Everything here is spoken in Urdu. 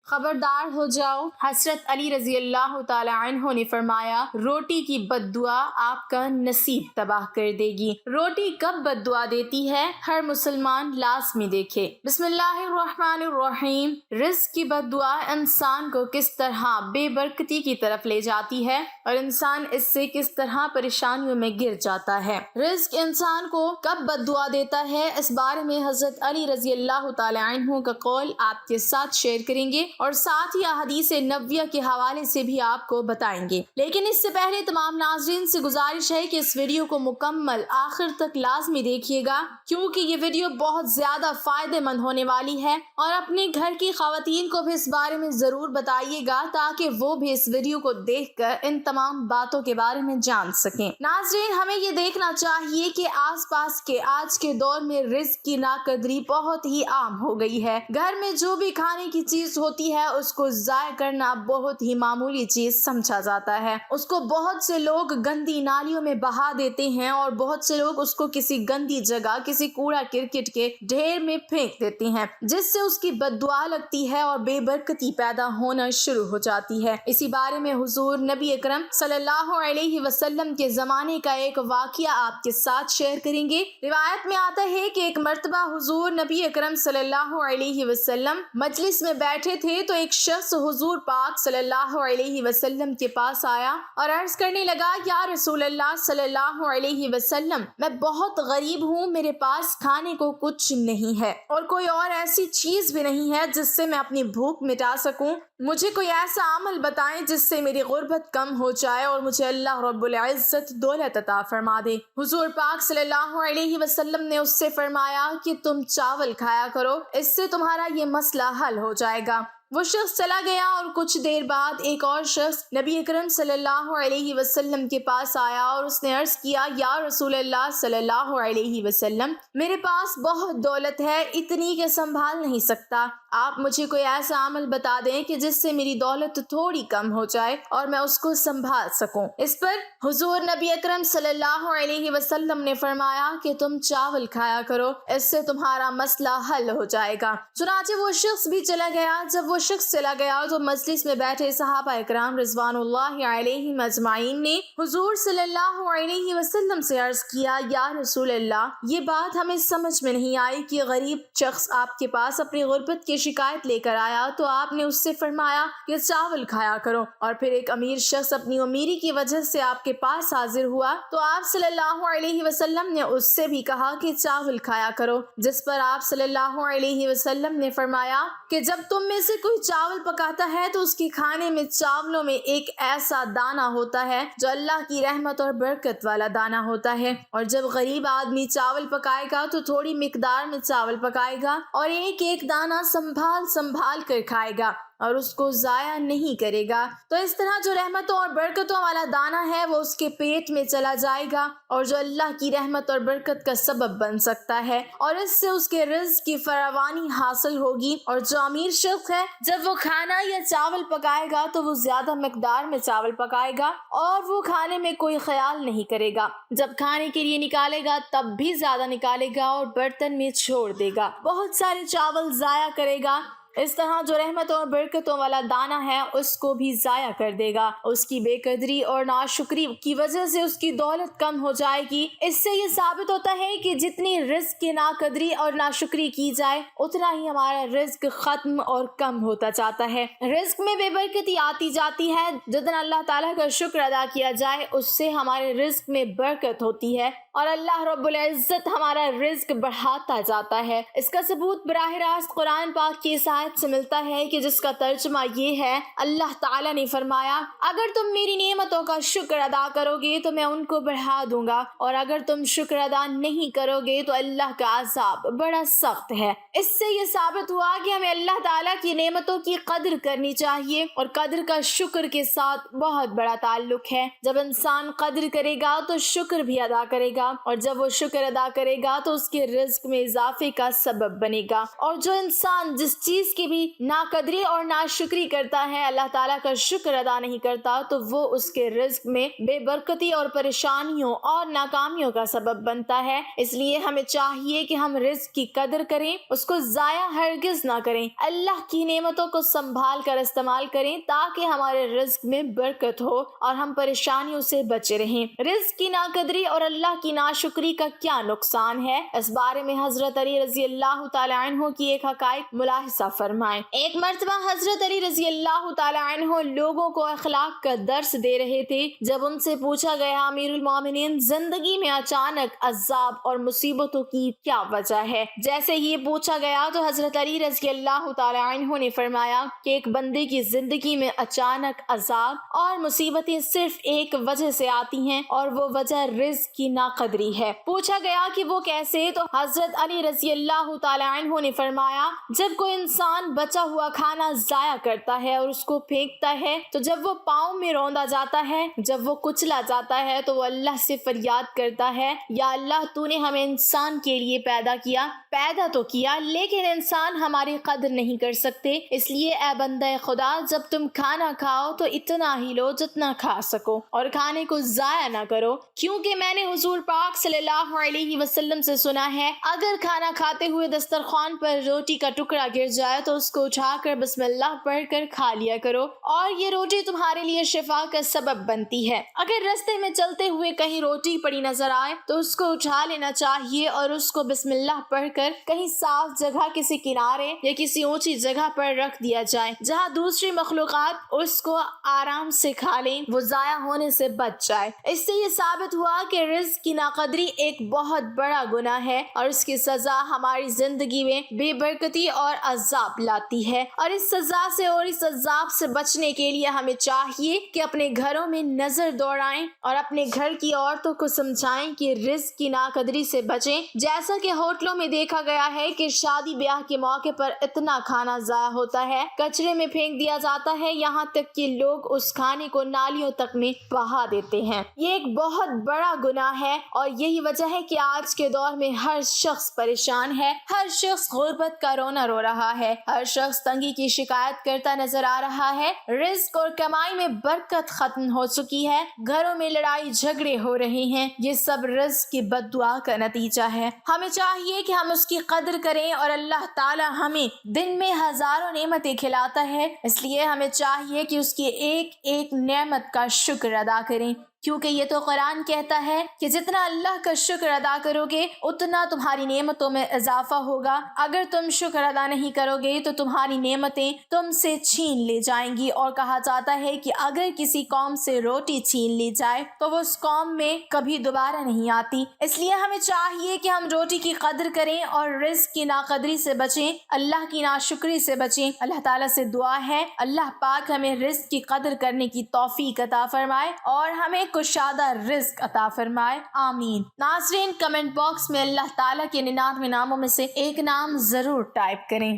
خبردار ہو جاؤ۔ حضرت علی رضی اللہ تعالی عنہ نے فرمایا روٹی کی بد دعا آپ کا نصیب تباہ کر دے گی۔ روٹی کب بد دعا دیتی ہے ہر مسلمان لازمی دیکھے۔ بسم اللہ الرحمن الرحیم۔ رزق کی بد دعا انسان کو کس طرح بے برکتی کی طرف لے جاتی ہے اور انسان اس سے کس طرح پریشانیوں میں گر جاتا ہے۔ رزق انسان کو کب بد دعا دیتا ہے اس بارے میں حضرت علی رضی اللہ تعالی عنہ کا قول آپ کے ساتھ شیئر کریں گے اور ساتھ ہی احادیث نبویہ کے حوالے سے بھی آپ کو بتائیں گے، لیکن اس سے پہلے تمام ناظرین سے گزارش ہے کہ اس ویڈیو کو مکمل آخر تک لازمی دیکھیے گا، کیونکہ یہ ویڈیو بہت زیادہ فائدہ مند ہونے والی ہے، اور اپنے گھر کی خواتین کو بھی اس بارے میں ضرور بتائیے گا تاکہ وہ بھی اس ویڈیو کو دیکھ کر ان تمام باتوں کے بارے میں جان سکیں۔ ناظرین، ہمیں یہ دیکھنا چاہیے کہ آس پاس کے آج کے دور میں رزق کی ناقدری بہت ہی عام ہو گئی ہے۔ گھر میں جو بھی کھانے کی چیز ہوتی ہے اس کو ضائع کرنا بہت ہی معمولی چیز سمجھا جاتا ہے۔ اس کو بہت سے لوگ گندی نالیوں میں بہا دیتے ہیں اور بہت سے لوگ اس کو کسی گندی جگہ، کسی کوڑا کرکٹ کے ڈھیر میں پھینک دیتے ہیں، جس سے اس کی بد دعا لگتی ہے اور بے برکتی پیدا ہونا شروع ہو جاتی ہے۔ اسی بارے میں حضور نبی اکرم صلی اللہ علیہ وسلم کے زمانے کا ایک واقعہ آپ کے ساتھ شیئر کریں گے۔ روایت میں آتا ہے کہ ایک مرتبہ حضور نبی اکرم صلی اللہ علیہ وسلم مجلس میں بیٹھے تھے تو ایک شخص حضور پاک صلی اللہ علیہ وسلم کے پاس آیا اور عرض کرنے لگا، یا رسول اللہ صلی اللہ علیہ وسلم، میں بہت غریب ہوں، میرے پاس کھانے کو کچھ نہیں ہے اور کوئی اور ایسی چیز بھی نہیں ہے جس سے میں اپنی بھوک مٹا سکوں۔ مجھے کوئی ایسا عمل بتائیں جس سے میری غربت کم ہو جائے اور مجھے اللہ رب العزت دولت عطا فرما دے۔ حضور پاک صلی اللہ علیہ وسلم نے اس سے فرمایا کہ تم چاول کھایا کرو، اس سے تمہارا یہ مسئلہ حل ہو جائے گا۔ وہ شخص چلا گیا اور کچھ دیر بعد ایک اور شخص نبی اکرم صلی اللہ علیہ وسلم کے پاس آیا اور اس نے عرض کیا، یا رسول اللہ صلی اللہ علیہ وسلم، میرے پاس بہت دولت ہے، اتنی کہ سنبھال نہیں سکتا، آپ مجھے کوئی ایسا عمل بتا دیں کہ جس سے میری دولت تھوڑی کم ہو جائے اور میں اس کو سنبھال سکوں۔ اس پر حضور نبی اکرم صلی اللہ علیہ وسلم نے فرمایا کہ تم چاول کھایا کرو، اس سے تمہارا مسئلہ حل ہو جائے گا۔ چنانچہ وہ شخص بھی چلا گیا۔ جب وہ شخص چلا گیا تو مجلس میں بیٹھے صحابہ اکرام رضوان اللہ علیہم اجمعین نے حضور صلی اللہ علیہ وسلم سے عرض کیا، یا رسول اللہ، یہ بات ہمیں سمجھ میں نہیں آئی کہ غریب شخص آپ کے پاس اپنی غربت کی شکایت لے کر آیا تو آپ نے اس سے فرمایا کہ چاول کھایا کرو، اور پھر ایک امیر شخص اپنی امیری کی وجہ سے آپ کے پاس حاضر ہوا تو آپ صلی اللہ علیہ وسلم نے اس سے بھی کہا کہ چاول کھایا کرو، جس پر آپ صلی اللہ علیہ وسلم نے فرمایا کہ جب تم میں سے کوئی چاول پکاتا ہے تو اس کے کھانے میں چاولوں میں ایک ایسا دانہ ہوتا ہے جو اللہ کی رحمت اور برکت والا دانہ ہوتا ہے، اور جب غریب آدمی چاول پکائے گا تو تھوڑی مقدار میں چاول پکائے گا اور ایک ایک دانہ سنبھال کر کھائے گا اور اس کو ضائع نہیں کرے گا، تو اس طرح جو رحمتوں اور برکتوں والا دانہ ہے وہ اس کے پیٹ میں چلا جائے گا اور جو اللہ کی رحمت اور برکت کا سبب بن سکتا ہے، اور اس سے اس کے رزق کی فراوانی حاصل ہوگی۔ اور جو امیر شخص ہے جب وہ کھانا یا چاول پکائے گا تو وہ زیادہ مقدار میں چاول پکائے گا اور وہ کھانے میں کوئی خیال نہیں کرے گا، جب کھانے کے لیے نکالے گا تب بھی زیادہ نکالے گا اور برتن میں چھوڑ دے گا، بہت سارے چاول ضائع کرے گا۔ اس طرح جو رحمتوں اور برکتوں والا دانہ ہے اس کو بھی ضائع کر دے گا، اس کی بے قدری اور ناشکری کی وجہ سے اس کی دولت کم ہو جائے گی۔ اس سے یہ ثابت ہوتا ہے کہ جتنی رزق کی ناقدری اور ناشکری کی جائے اتنا ہی ہمارا رزق ختم اور کم ہوتا جاتا ہے، رزق میں بے برکتی آتی جاتی ہے۔ جتنا اللہ تعالیٰ کا شکر ادا کیا جائے اس سے ہمارے رزق میں برکت ہوتی ہے اور اللہ رب العزت ہمارا رزق بڑھاتا جاتا ہے۔ اس کا ثبوت براہ راست قرآن پاک کی آیت سے ملتا ہے کہ جس کا ترجمہ یہ ہے، اللہ تعالیٰ نے فرمایا، اگر تم میری نعمتوں کا شکر ادا کرو گے تو میں ان کو بڑھا دوں گا، اور اگر تم شکر ادا نہیں کرو گے تو اللہ کا عذاب بڑا سخت ہے۔ اس سے یہ ثابت ہوا کہ ہمیں اللہ تعالیٰ کی نعمتوں کی قدر کرنی چاہیے، اور قدر کا شکر کے ساتھ بہت بڑا تعلق ہے۔ جب انسان قدر کرے گا تو شکر بھی ادا کرے گا، اور جب وہ شکر ادا کرے گا تو اس کے رزق میں اضافے کا سبب بنے گا، اور جو انسان جس چیز چیز کی بھی ناقدری اور ناشکری کرتا ہے، اللہ تعالیٰ کا شکر ادا نہیں کرتا، تو وہ اس کے رزق میں بے برکتی اور پریشانیوں اور ناکامیوں کا سبب بنتا ہے۔ اس لیے ہمیں چاہیے کہ ہم رزق کی قدر کریں، اس کو ضائع ہرگز نہ کریں، اللہ کی نعمتوں کو سنبھال کر استعمال کریں تاکہ ہمارے رزق میں برکت ہو اور ہم پریشانیوں سے بچے رہیں۔ رزق کی ناقدری اور اللہ کی ناشکری کا کیا نقصان ہے، اس بارے میں حضرت علی رضی اللہ تعالی عنہ کی ایک حقائق ملاحظہ فرمائیں۔ ایک مرتبہ حضرت علی رضی اللہ تعالی عنہ لوگوں کو اخلاق کا درس دے رہے تھے جب ان سے پوچھا گیا امیر المومنین زندگی میں اچانک عذاب اور مصیبتوں کی کیا وجہ ہے؟ جیسے ہی پوچھا گیا تو حضرت علی رضی اللہ تعالی عنہ نے فرمایا کہ ایک بندے کی زندگی میں اچانک عذاب اور مصیبتیں صرف ایک وجہ سے آتی ہیں اور وہ وجہ رزق کی ناقدری ہے۔ پوچھا گیا کہ وہ کیسے؟ تو حضرت علی رضی اللہ تعالی عنہ نے فرمایا جب کوئی انسان بچا ہوا کھانا ضائع کرتا ہے اور اس کو پھینکتا ہے، تو جب وہ پاؤں میں روندا جاتا ہے، جب وہ کچلا جاتا ہے تو وہ اللہ سے فریاد کرتا ہے یا اللہ تو نے ہمیں انسان کے لیے پیدا تو کیا لیکن انسان ہماری قدر نہیں کر سکتے، اس لیے اے بندہ خدا جب تم کھانا کھاؤ تو اتنا ہی لو جتنا کھا سکو اور کھانے کو ضائع نہ کرو، کیونکہ میں نے حضور پاک صلی اللہ علیہ وسلم سے سنا ہے اگر کھانا کھاتے ہوئے دسترخوان پر روٹی کا ٹکڑا گر جائے تو اس کو اٹھا کر بسم اللہ پڑھ کر کھا لیا کرو اور یہ روٹی تمہارے لیے شفا کا سبب بنتی ہے۔ اگر راستے میں چلتے ہوئے کہیں روٹی پڑی نظر آئے تو اس کو اٹھا لینا چاہیے اور اس کو بسم اللہ پڑھ کر کہیں صاف جگہ کسی کنارے یا کسی اونچی جگہ پر رکھ دیا جائے جہاں دوسری مخلوقات اس کو آرام سے کھا لیں، وہ ضائع ہونے سے بچ جائے۔ اس سے یہ ثابت ہوا کہ رزق کی ناقدری ایک بہت بڑا گناہ ہے اور اس کی سزا ہماری زندگی میں بے برکتی اور عذاب لاتی ہے، اور اس سزا سے اور اس عذاب سے بچنے کے لیے ہمیں چاہیے کہ اپنے گھروں میں نظر دوڑائیں اور اپنے گھر کی عورتوں کو سمجھائیں کہ رزق کی ناقدری سے بچیں۔ جیسا کہ ہوٹلوں میں دیکھا گیا ہے کہ شادی بیاہ کے موقع پر اتنا کھانا ضائع ہوتا ہے، کچرے میں پھینک دیا جاتا ہے، یہاں تک کہ لوگ اس کھانے کو نالیوں تک میں بہا دیتے ہیں۔ یہ ایک بہت بڑا گناہ ہے اور یہی وجہ ہے کہ آج کے دور میں ہر شخص پریشان ہے، ہر شخص غربت کا رونا رو رہا ہے، ہر شخص تنگی کی شکایت کرتا نظر آ رہا ہے، رزق اور کمائی میں برکت ختم ہو چکی ہے، گھروں میں لڑائی جھگڑے ہو رہے ہیں، یہ سب رزق کی بد دعا کا نتیجہ ہے۔ ہمیں چاہیے کہ ہم اس کی قدر کریں، اور اللہ تعالی ہمیں دن میں ہزاروں نعمتیں کھلاتا ہے، اس لیے ہمیں چاہیے کہ اس کی ایک ایک نعمت کا شکر ادا کریں، کیونکہ یہ تو قرآن کہتا ہے کہ جتنا اللہ کا شکر ادا کرو گے اتنا تمہاری نعمتوں میں اضافہ ہوگا، اگر تم شکر ادا نہیں کرو گے تو تمہاری نعمتیں تم سے چھین لی جائیں گی، اور کہا جاتا ہے کہ اگر کسی قوم سے روٹی چھین لی جائے تو وہ اس قوم میں کبھی دوبارہ نہیں آتی۔ اس لیے ہمیں چاہیے کہ ہم روٹی کی قدر کریں اور رزق کی ناقدری سے بچیں، اللہ کی ناشکری سے بچیں۔ اللہ تعالیٰ سے دعا ہے اللہ پاک ہمیں رزق کی قدر کرنے کی توفیق عطا فرمائے اور ہمیں کشادہ رزق عطا فرمائے، آمین۔ ناظرین، کمنٹ باکس میں اللہ تعالیٰ کے 99 ناموں میں سے ایک نام ضرور ٹائپ کریں۔